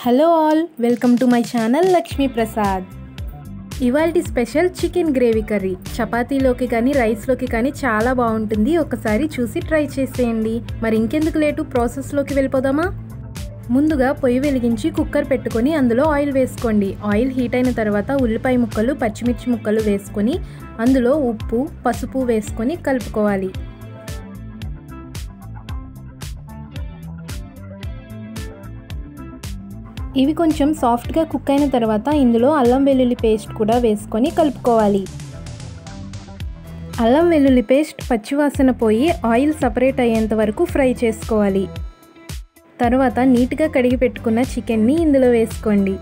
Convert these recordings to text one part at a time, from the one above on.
Hello all, welcome to my channel Lakshmi Prasad. ఇవాల్టి special chicken gravy curry చపాతీలోకి కానీ రైస్లోకి కానీ చాలా బాగుంటుంది. ఒకసారి చూసి ట్రై చేసేయండి. మరి ఇంకెందుకు లేటు, ప్రాసెస్లోకి వెళ్ళిపోదామా? ముందుగా పొయ్యి వెలిగించి కుక్కర్ పెట్టుకొని అందులో ఆయిల్ వేసుకోండి. ఆయిల్ హీట్ అయిన తర్వాత ఉల్లిపాయ ముక్కలు, పచ్చిమిర్చి ముక్కలు వేసుకొని అందులో ఉప్పు, పసుపు వేసుకొని కలుపుకోవాలి. ఇవి కొంచెం సాఫ్ట్గా కుక్ అయిన తర్వాత ఇందులో అల్లం వెల్లుల్లి పేస్ట్ కూడా వేసుకొని కలుపుకోవాలి. అల్లం వెల్లుల్లి పేస్ట్ పచ్చివాసన పోయి ఆయిల్ సపరేట్ అయ్యేంత వరకు ఫ్రై చేసుకోవాలి. తర్వాత నీట్గా కడిగి పెట్టుకున్న చికెన్ని ఇందులో వేసుకోండి.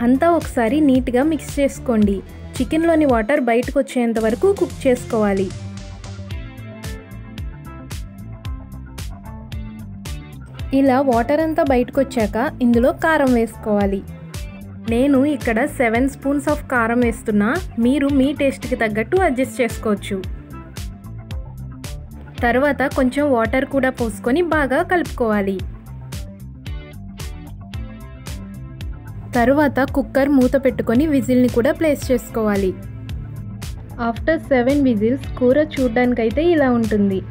అంతా ఒకసారి నీట్గా మిక్స్ చేసుకోండి. చికెన్లోని వాటర్ బయటకు వచ్చేంత వరకు కుక్ చేసుకోవాలి. ఇలా వాటర్ అంతా బయటకు వచ్చాక ఇందులో కారం వేసుకోవాలి. నేను ఇక్కడ 7 స్పూన్స్ ఆఫ్ కారం వేస్తున్నా. మీరు మీ టేస్ట్కి తగ్గట్టు అడ్జస్ట్ చేసుకోవచ్చు. తర్వాత కొంచెం వాటర్ కూడా పోసుకొని బాగా కలుపుకోవాలి. తర్వాత కుక్కర్ మూత పెట్టుకొని విజిల్ని కూడా ప్లేస్ చేసుకోవాలి. ఆఫ్టర్ 7 విజిల్స్ కూర చూడ్డానికైతే ఇలా ఉంటుంది.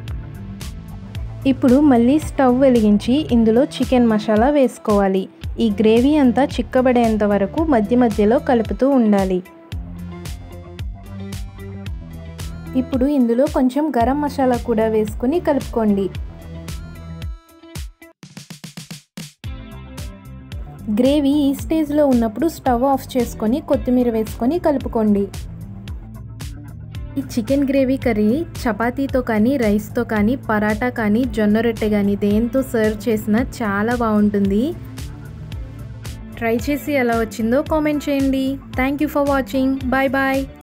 ఇప్పుడు మళ్ళీ స్టవ్ వెలిగించి ఇందులో చికెన్ మసాలా వేసుకోవాలి. ఈ గ్రేవీ అంతా చిక్కబడేంత వరకు మధ్య మధ్యలో కలుపుతూ ఉండాలి. ఇప్పుడు ఇందులో కొంచెం గరం మసాలా కూడా వేసుకొని కలుపుకోండి. గ్రేవీ ఈ స్టేజ్లో ఉన్నప్పుడు స్టవ్ ఆఫ్ చేసుకొని కొత్తిమీర వేసుకొని కలుపుకోండి. ఈ చికెన్ గ్రేవీ కర్రీ చపాతీతో కానీ, రైస్తో కానీ, పరాటా కానీ, జొన్న రొట్టె కానీ దేంతో సర్వ్ చేసినా చాలా బాగుంటుంది. ట్రై చేసి ఎలా వచ్చిందో కామెంట్ చేయండి. Thank you for watching. Bye bye.